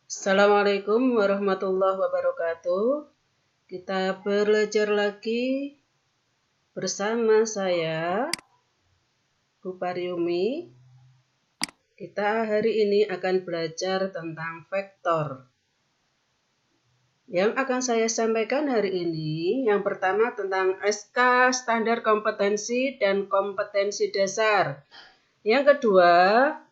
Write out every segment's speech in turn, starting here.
Assalamualaikum warahmatullahi wabarakatuh. Kita belajar lagi bersama saya, Bu Pariyumi. Kita hari ini akan belajar tentang vektor. Yang akan saya sampaikan hari ini, yang pertama tentang SK, standar kompetensi dan kompetensi dasar. Yang kedua,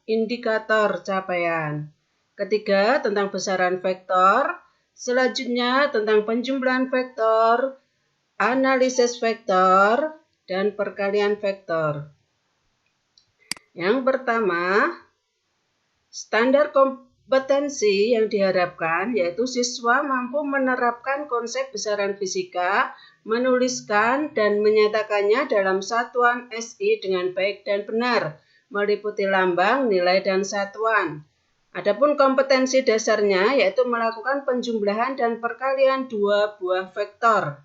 indikator capaian. Ketiga, tentang besaran vektor. Selanjutnya, tentang penjumlahan vektor, analisis vektor, dan perkalian vektor. Yang pertama, standar kompetensi yang diharapkan yaitu siswa mampu menerapkan konsep besaran fisika, menuliskan dan menyatakannya dalam satuan SI dengan baik dan benar, meliputi lambang, nilai, dan satuan. Adapun kompetensi dasarnya yaitu melakukan penjumlahan dan perkalian dua buah vektor.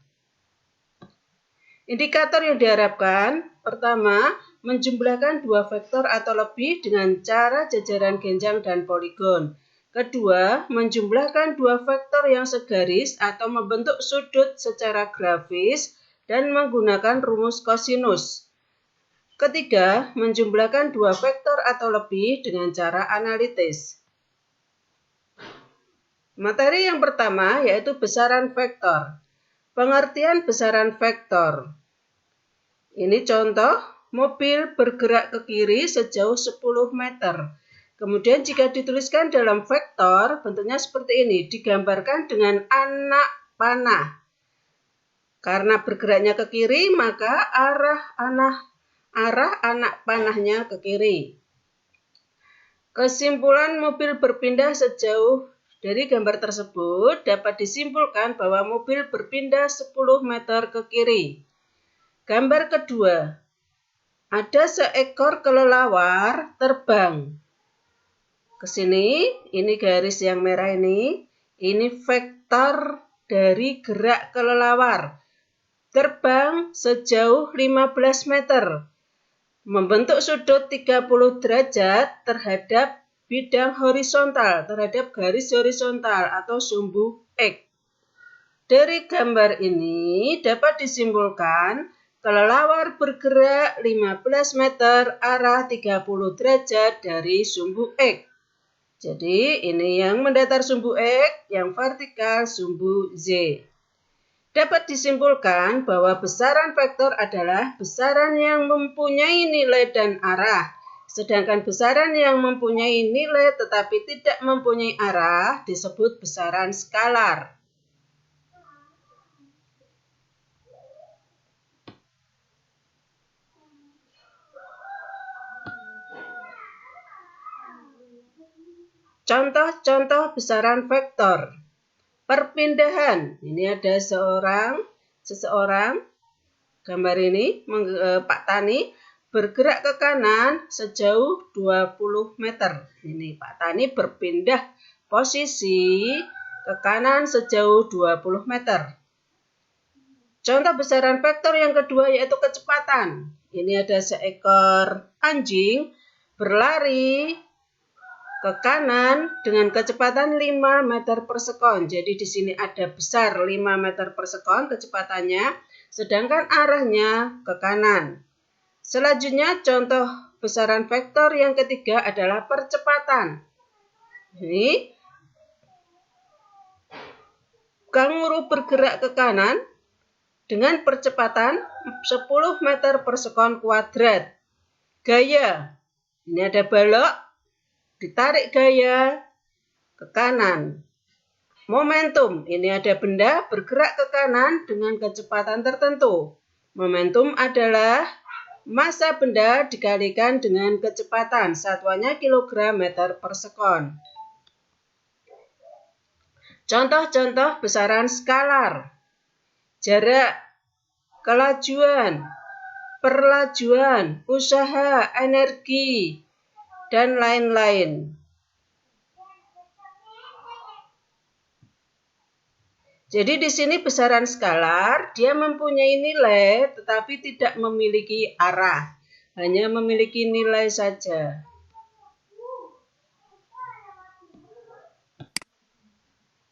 Indikator yang diharapkan, pertama, menjumlahkan dua vektor atau lebih dengan cara jajaran genjang dan poligon. Kedua, menjumlahkan dua vektor yang segaris atau membentuk sudut secara grafis dan menggunakan rumus kosinus. Ketiga, menjumlahkan dua vektor atau lebih dengan cara analitis. Materi yang pertama yaitu besaran vektor. Pengertian besaran vektor. Ini contoh, mobil bergerak ke kiri sejauh 10 meter. Kemudian jika dituliskan dalam vektor, bentuknya seperti ini, digambarkan dengan anak panah. Karena bergeraknya ke kiri, maka arah anak panahnya ke kiri. Kesimpulan mobil berpindah sejauh dari gambar tersebut dapat disimpulkan bahwa mobil berpindah 10 meter ke kiri. Gambar kedua, ada seekor kelelawar terbang. Ke sini, ini garis yang merah ini vektor dari gerak kelelawar. Terbang sejauh 15 meter. Membentuk sudut 30 derajat terhadap bidang horizontal, terhadap garis horizontal atau sumbu X. Dari gambar ini dapat disimpulkan kelelawar bergerak 15 meter arah 30 derajat dari sumbu X. Jadi ini yang mendatar sumbu X, yang vertikal sumbu Z. Dapat disimpulkan bahwa besaran vektor adalah besaran yang mempunyai nilai dan arah. Sedangkan besaran yang mempunyai nilai tetapi tidak mempunyai arah disebut besaran skalar. Contoh-contoh besaran vektor. Perpindahan. Ini ada seseorang. Gambar ini Pak Tani bergerak ke kanan sejauh 20 meter. Ini Pak Tani berpindah posisi ke kanan sejauh 20 meter. Contoh besaran vektor yang kedua yaitu kecepatan. Ini ada seekor anjing berlari ke kanan dengan kecepatan 5 meter per sekon. Jadi di sini ada besar 5 meter per sekon kecepatannya, sedangkan arahnya ke kanan. Selanjutnya contoh besaran vektor yang ketiga adalah percepatan. Ini kanguru bergerak ke kanan dengan percepatan 10 meter per sekon kuadrat. Gaya, ini ada balok, ditarik gaya ke kanan. Momentum, ini ada benda bergerak ke kanan dengan kecepatan tertentu. Momentum adalah massa benda dikalikan dengan kecepatan, satuannya kilogram meter per sekon. Contoh-contoh besaran skalar. Jarak, kelajuan, perlajuan, usaha, energi, dan lain-lain. Jadi di sini besaran skalar, dia mempunyai nilai tetapi tidak memiliki arah. Hanya memiliki nilai saja.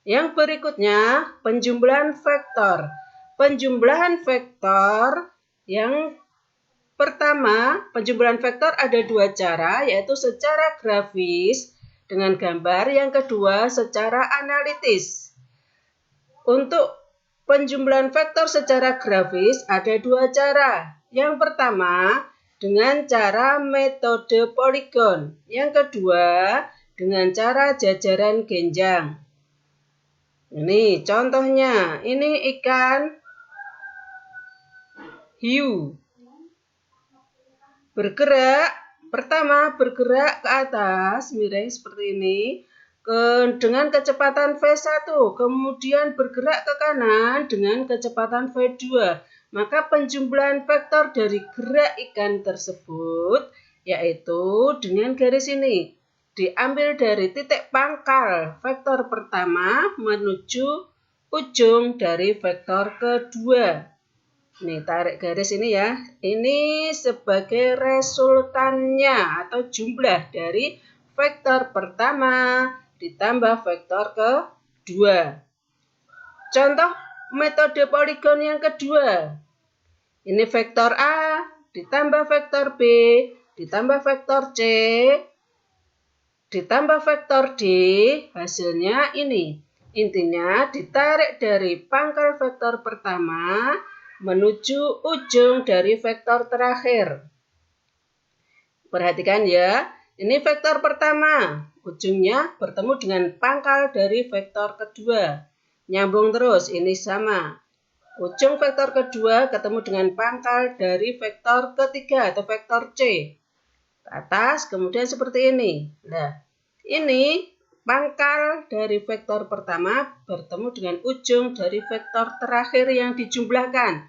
Yang berikutnya, penjumlahan vektor. Penjumlahan vektor yang pertama, penjumlahan vektor ada dua cara, yaitu secara grafis dengan gambar, yang kedua secara analitis. Untuk penjumlahan vektor secara grafis ada dua cara. Yang pertama, dengan cara metode poligon. Yang kedua, dengan cara jajaran genjang. Ini contohnya, ini ikan hiu. Bergerak, pertama bergerak ke atas, miring seperti ini, dengan kecepatan V1, kemudian bergerak ke kanan dengan kecepatan V2. Maka penjumlahan vektor dari gerak ikan tersebut, yaitu dengan garis ini. Diambil dari titik pangkal vektor pertama menuju ujung dari vektor kedua. Nih, tarik garis ini ya. Ini sebagai resultannya atau jumlah dari vektor pertama ditambah vektor kedua. Contoh metode poligon yang kedua. Ini vektor A ditambah vektor B ditambah vektor C ditambah vektor D, hasilnya ini. Intinya ditarik dari pangkal vektor pertama menuju ujung dari vektor terakhir. Perhatikan ya, ini vektor pertama, ujungnya bertemu dengan pangkal dari vektor kedua. Nyambung terus, ini sama. Ujung vektor kedua ketemu dengan pangkal dari vektor ketiga atau vektor C. Ke atas, kemudian seperti ini. Nah, ini pangkal dari vektor pertama bertemu dengan ujung dari vektor terakhir yang dijumlahkan.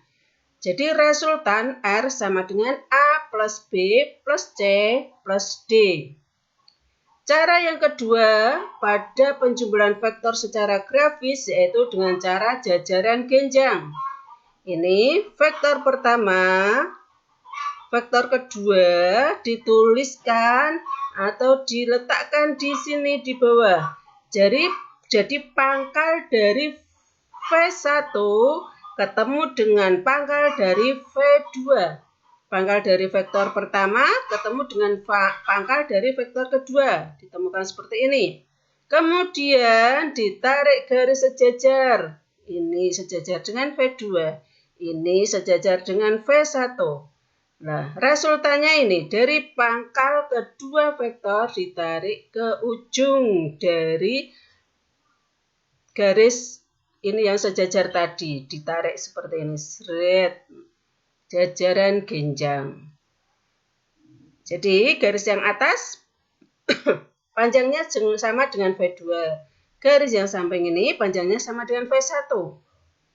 Jadi resultan R sama dengan A plus B plus C plus D. Cara yang kedua pada penjumlahan vektor secara grafis yaitu dengan cara jajaran genjang. Ini vektor pertama, vektor kedua dituliskan atau diletakkan di sini di bawah. Jadi pangkal dari V1 ketemu dengan pangkal dari V2. Pangkal dari vektor pertama ketemu dengan pangkal dari vektor kedua. Ditemukan seperti ini. Kemudian ditarik garis sejajar. Ini sejajar dengan V2. Ini sejajar dengan V1. Nah, resultannya ini dari pangkal kedua vektor ditarik ke ujung dari garis ini yang sejajar tadi. Ditarik seperti ini, seret, jajaran genjang. Jadi garis yang atas panjangnya sama dengan V2. Garis yang samping ini panjangnya sama dengan V1.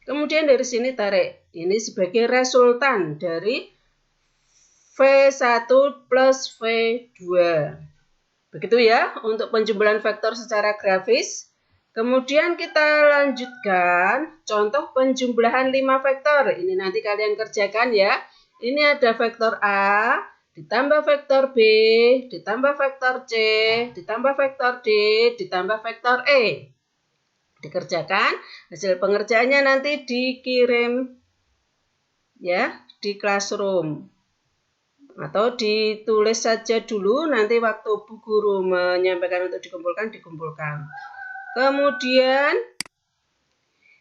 Kemudian dari sini tarik. Ini sebagai resultan dari V1 plus V2. Begitu ya untuk penjumlahan vektor secara grafis. Kemudian kita lanjutkan contoh penjumlahan 5 vektor. Ini nanti kalian kerjakan ya. Ini ada vektor A, ditambah vektor B, ditambah vektor C, ditambah vektor D, ditambah vektor E. Dikerjakan, hasil pengerjaannya nanti dikirim ya di classroom. Atau ditulis saja dulu, nanti waktu Bu Guru menyampaikan untuk dikumpulkan. Kemudian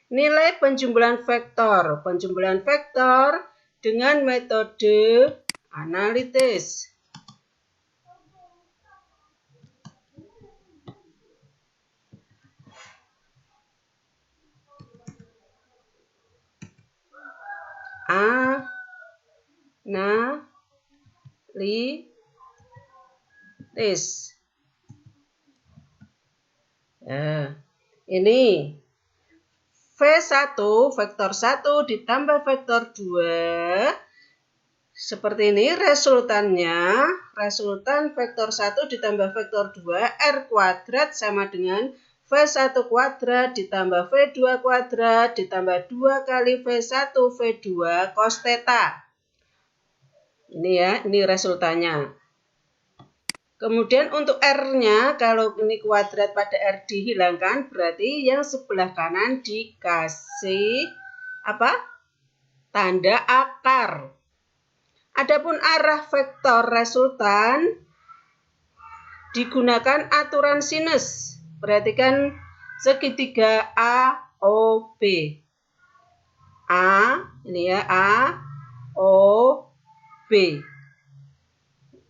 nilai penjumlahan vektor. Penjumlahan vektor dengan metode analitis. Analitis. Nah, ini V1 vektor 1 ditambah vektor 2. Seperti ini resultannya. Resultan vektor 1 ditambah vektor 2 R kuadrat sama dengan V1 kuadrat ditambah V2 kuadrat ditambah 2 kali V1 V2 cos theta. Ini ya, ini resultannya. Kemudian untuk R-nya, kalau ini kuadrat pada R dihilangkan, berarti yang sebelah kanan dikasih apa? Tanda akar. Adapun arah vektor resultan digunakan aturan sinus. Perhatikan segitiga AOB. A, ini ya, AOB.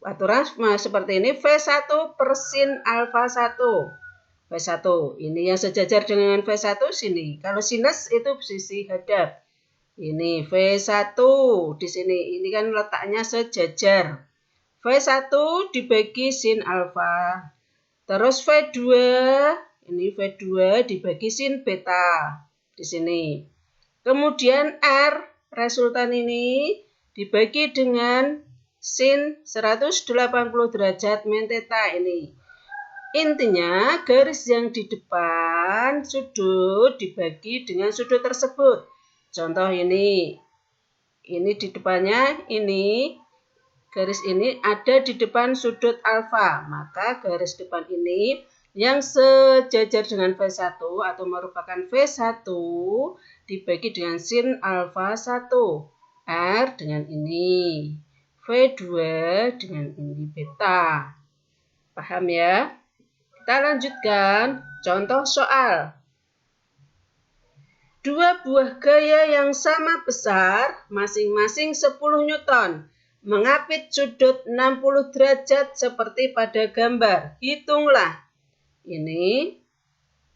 Aturan seperti ini, V1 per sin alfa 1. V1, ini yang sejajar dengan V1 sini. Kalau sinus itu sisi hadap. Ini V1 di sini. Ini kan letaknya sejajar. V1 dibagi sin alfa. Terus V2, ini V2 dibagi sin beta di sini. Kemudian R resultan ini dibagi dengan sin 180 derajat min theta ini. Intinya garis yang di depan sudut dibagi dengan sudut tersebut. Contoh ini di depannya ini, garis ini ada di depan sudut alfa. Maka garis depan ini yang sejajar dengan V1 atau merupakan V1 dibagi dengan sin alfa 1. R dengan ini. V2 dengan ini beta. Paham ya? Kita lanjutkan contoh soal. Dua buah gaya yang sama besar, masing-masing 10 Newton, mengapit sudut 60 derajat seperti pada gambar. Hitunglah. Ini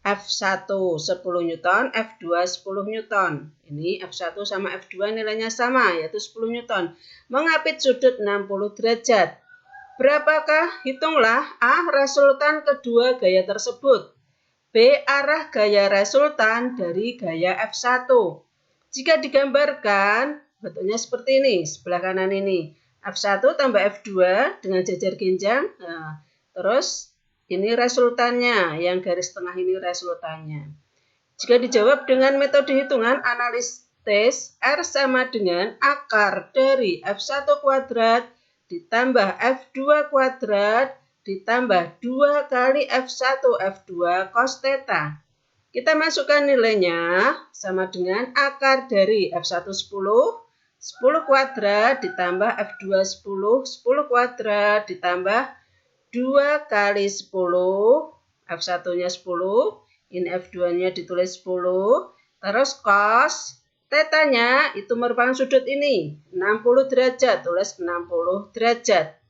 F1 10 Newton, F2 10 Newton. Ini F1 sama F2 nilainya sama, yaitu 10 Newton. Mengapit sudut 60 derajat. Berapakah? Hitunglah A. Resultan kedua gaya tersebut. B. Arah gaya resultan dari gaya F1. Jika digambarkan, bentuknya seperti ini, sebelah kanan ini. F1 tambah F2 dengan jajar ginjang. Nah, terus ini resultannya, yang garis tengah ini resultannya. Jika dijawab dengan metode hitungan analisis, R sama dengan akar dari F1 kuadrat ditambah F2 kuadrat ditambah 2 kali F1 F2 cos theta. Kita masukkan nilainya sama dengan akar dari F1 10, 10 kuadrat ditambah F2 10, 10 kuadrat ditambah 2 kali 10, F1-nya 10, ini F2-nya ditulis 10, terus cos theta-nya itu merupakan sudut ini, 60 derajat, tulis 60 derajat.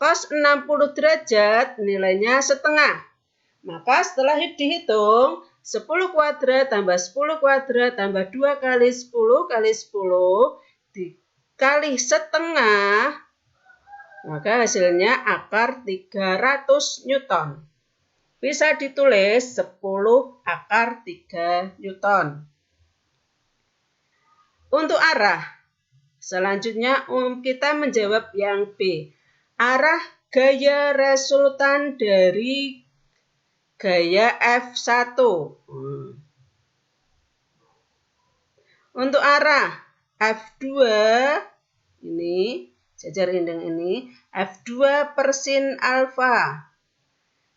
Cos 60 derajat nilainya setengah. Maka setelah dihitung, 10 kuadrat tambah 10 kuadrat tambah 2 kali 10 kali 10 dikali setengah, maka hasilnya akar 300 Newton. Bisa ditulis 10 akar 3 Newton. Untuk arah, selanjutnya kita menjawab yang B. Arah gaya resultan dari gaya F1. Untuk arah F2, ini jajar indeng ini, F2 per sin alfa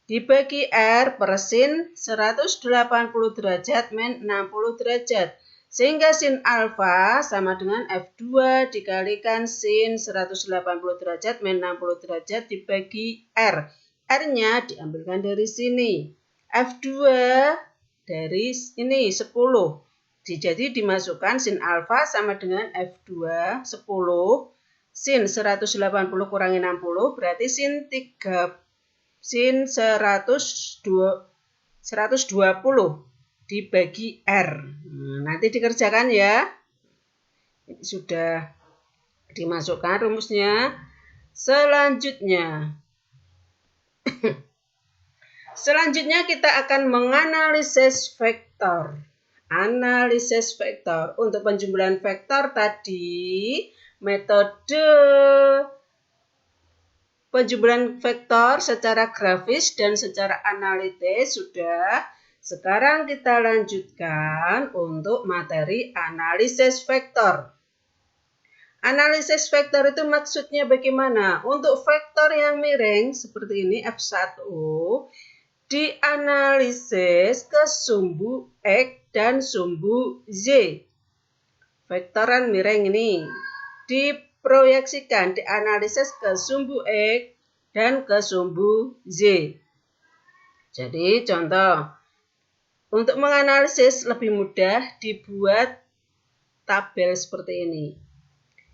dibagi R per sin 180 derajat min 60 derajat. Sehingga sin alfa sama dengan F2 dikalikan sin 180 derajat min 60 derajat dibagi R. R-nya diambilkan dari sini. F2 dari ini 10. Jadi dimasukkan sin alfa sama dengan F2 10. Sin 180 kurangi 60 berarti sin 120 dibagi R. Nanti dikerjakan ya. Ini sudah dimasukkan rumusnya. Selanjutnya kita akan menganalisis vektor. Analisis vektor. Untuk penjumlahan vektor tadi, metode penjumlahan vektor secara grafis dan secara analitis sudah. Sekarang kita lanjutkan untuk materi analisis vektor. Analisis vektor itu maksudnya bagaimana? Untuk vektor yang miring seperti ini F1 dianalisis ke sumbu X dan sumbu Z. Vektoran miring ini diproyeksikan, dianalisis ke sumbu X dan ke sumbu Z. Jadi contoh, untuk menganalisis lebih mudah dibuat tabel seperti ini.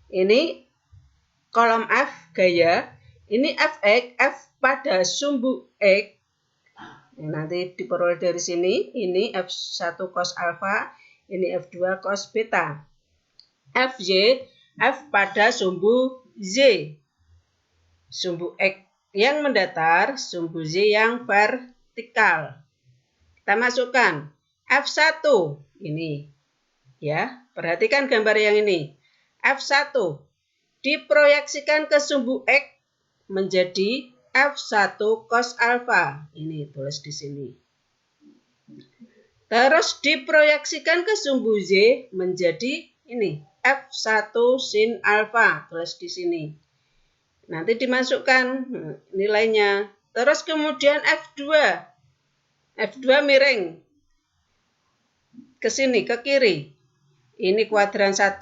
Ini kolom F gaya, ini Fx, F pada sumbu X. Nanti diperoleh dari sini, ini F1 cos alfa, ini F2 cos beta. Fy, F pada sumbu Z. Sumbu X yang mendatar, sumbu Z yang vertikal. Kita masukkan F1 ini. Ya, perhatikan gambar yang ini. F1 diproyeksikan ke sumbu X menjadi F1 cos alfa. Ini tulis di sini. Terus diproyeksikan ke sumbu Z menjadi ini F1 sin alfa. Tulis di sini. Nanti dimasukkan nilainya. Terus kemudian F2. F2 miring ke sini, ke kiri. Ini kuadran 1,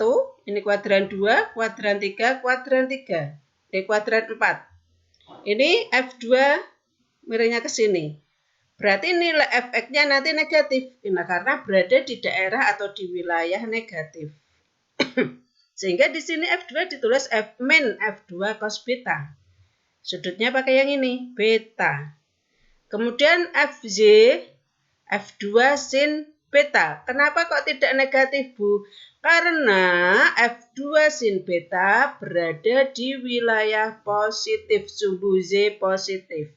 ini kuadran 2, kuadran 3, kuadran 3. Ini kuadran 4. Ini F2 miringnya ke sini. Berarti nilai Fx-nya nanti negatif. Nah, karena berada di daerah atau di wilayah negatif. Sehingga di sini F2 ditulis F min F2 cos beta. Sudutnya pakai yang ini, beta. Kemudian Fj, F2 sin beta. Kenapa kok tidak negatif, Bu? Karena F2 sin beta berada di wilayah positif, sumbu Z positif.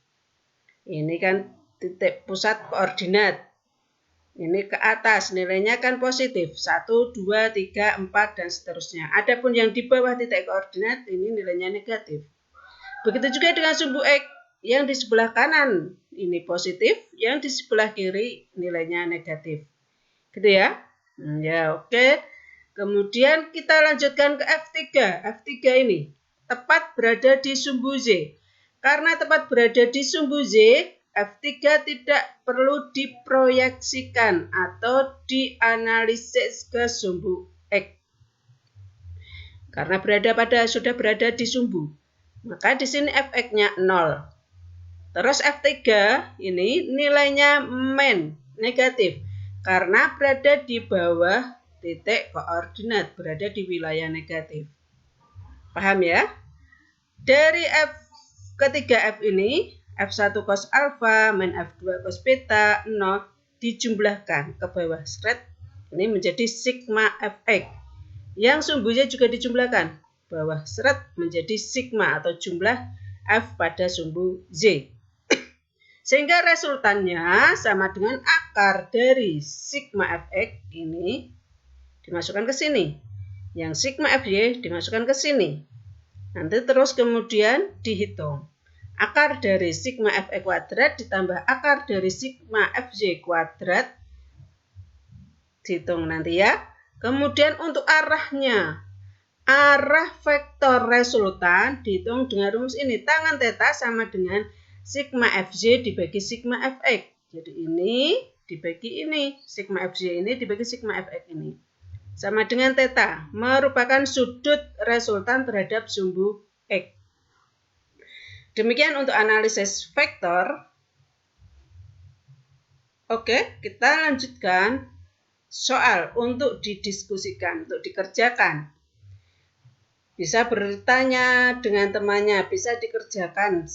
Ini kan titik pusat koordinat. Ini ke atas, nilainya kan positif. 1, 2, 3, 4, dan seterusnya. Adapun yang di bawah titik koordinat, ini nilainya negatif. Begitu juga dengan sumbu X. Yang di sebelah kanan, ini positif. Yang di sebelah kiri, nilainya negatif. Gitu ya. Ya, oke. Kemudian kita lanjutkan ke F3. F3 ini tepat berada di sumbu Z. Karena tepat berada di sumbu Z, F3 tidak perlu diproyeksikan atau dianalisis ke sumbu X. Karena sudah berada di sumbu. Maka di sini Fx-nya 0. Terus F3 ini nilainya min, negatif. Karena berada di bawah titik koordinat, berada di wilayah negatif. Paham ya? Dari ketiga F ini, F1 cos alfa min F2 cos beta 0 dijumlahkan ke bawah seret. Ini menjadi sigma Fx. Yang sumbunya juga dijumlahkan. Bawah seret menjadi sigma atau jumlah F pada sumbu Z. Sehingga resultannya sama dengan akar dari sigma Fx ini dimasukkan ke sini. Yang sigma Fy dimasukkan ke sini. Nanti terus kemudian dihitung. Akar dari sigma Fx kuadrat ditambah akar dari sigma Fy kuadrat. Dihitung nanti ya. Kemudian untuk arahnya. Arah vektor resultan dihitung dengan rumus ini. Tangan theta sama dengan sigma Fj dibagi sigma Fx. Jadi ini dibagi ini. Sigma Fj ini dibagi sigma Fx ini. Sama dengan theta. Merupakan sudut resultan terhadap sumbu X. Demikian untuk analisis vektor. Oke, kita lanjutkan soal untuk didiskusikan, untuk dikerjakan. Bisa bertanya dengan temannya, bisa dikerjakan.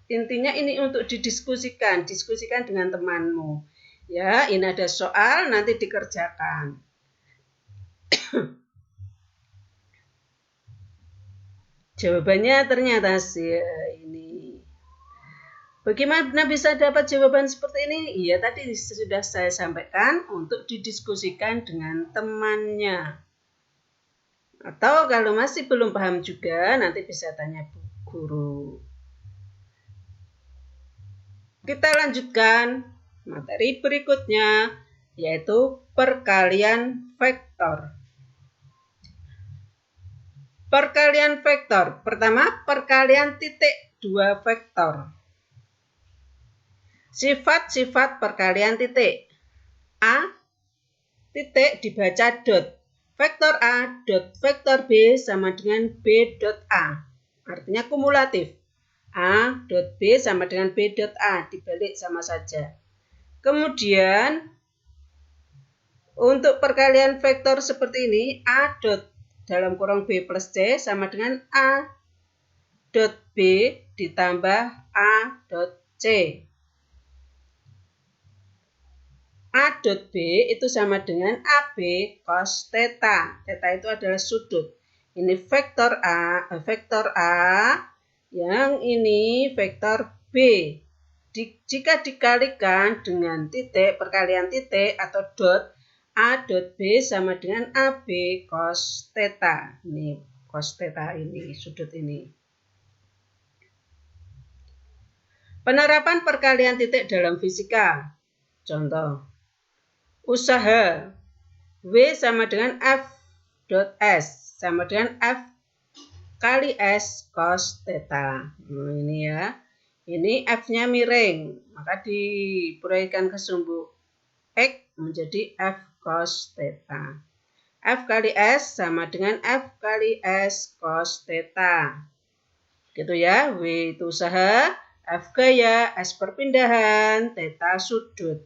Intinya ini untuk didiskusikan, diskusikan dengan temanmu. Ya, ini ada soal, nanti dikerjakan. Jawabannya ternyata sih ini. Bagaimana bisa dapat jawaban seperti ini? Iya, tadi sudah saya sampaikan untuk didiskusikan dengan temannya. Atau kalau masih belum paham juga, nanti bisa tanya guru. Kita lanjutkan materi berikutnya, yaitu perkalian vektor. Perkalian vektor. Pertama, perkalian titik dua vektor. Sifat-sifat perkalian titik. A titik dibaca dot. Vektor A dot vektor B sama dengan B dot A. Artinya kumulatif. A dot B sama dengan B dot A. Dibalik sama saja. Kemudian, untuk perkalian vektor seperti ini, A dot dalam kurung B plus C sama dengan A dot B ditambah A dot C. A dot B itu sama dengan AB cos theta. Theta itu adalah sudut. Ini vektor A, yang ini vektor B. Jika dikalikan dengan titik, perkalian titik atau dot, A dot B sama dengan AB cos theta. Ini cos theta ini, sudut ini. Penerapan perkalian titik dalam fisika. Contoh. Usaha W sama dengan F dot S sama dengan F kali S cos theta. Nah, ini ya. Ini F-nya miring, maka diproyekkan ke sumbu X menjadi F cos theta. F kali S sama dengan F kali S cos theta. Gitu ya, W itu usaha, F gaya, S perpindahan, theta sudut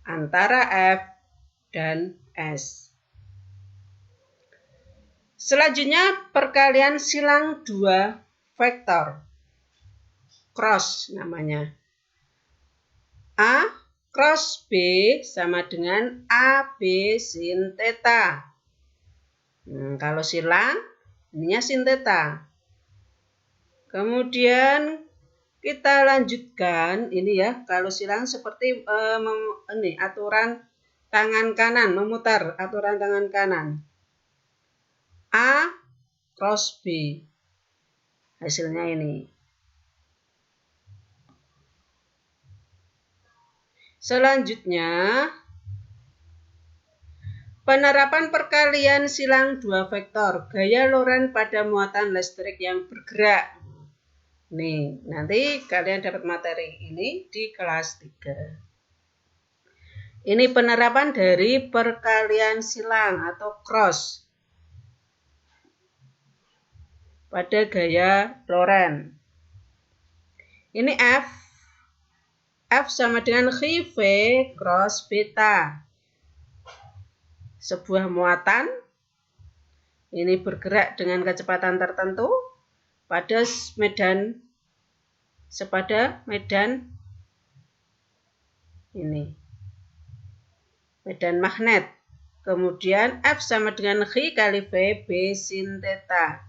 antara F dan S. Selanjutnya perkalian silang dua vektor. Cross namanya. A cross B sama dengan AB sin theta. Kalau silang, ininya sin theta. Kemudian kita lanjutkan ini ya, kalau silang seperti ini aturan tangan kanan, memutar aturan tangan kanan. A cross B. Hasilnya ini. Selanjutnya, penerapan perkalian silang dua vektor, gaya Lorentz pada muatan listrik yang bergerak. Nih, nanti kalian dapat materi ini di kelas 3. Ini penerapan dari perkalian silang atau cross pada gaya Lorentz. Ini F sama dengan Xi V cross beta. Sebuah muatan ini bergerak dengan kecepatan tertentu pada medan ini, medan magnet. Kemudian F sama dengan Xi kali V B sin theta.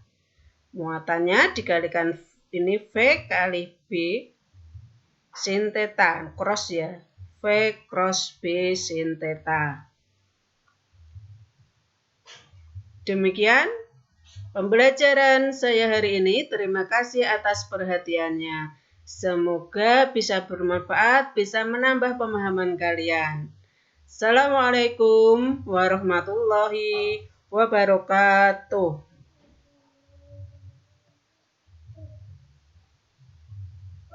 Muatannya dikalikan ini V kali B sin theta, cross ya, V cross B sin theta. Demikian pembelajaran saya hari ini. Terima kasih atas perhatiannya. Semoga bisa bermanfaat, bisa menambah pemahaman kalian. Assalamualaikum warahmatullahi wabarakatuh.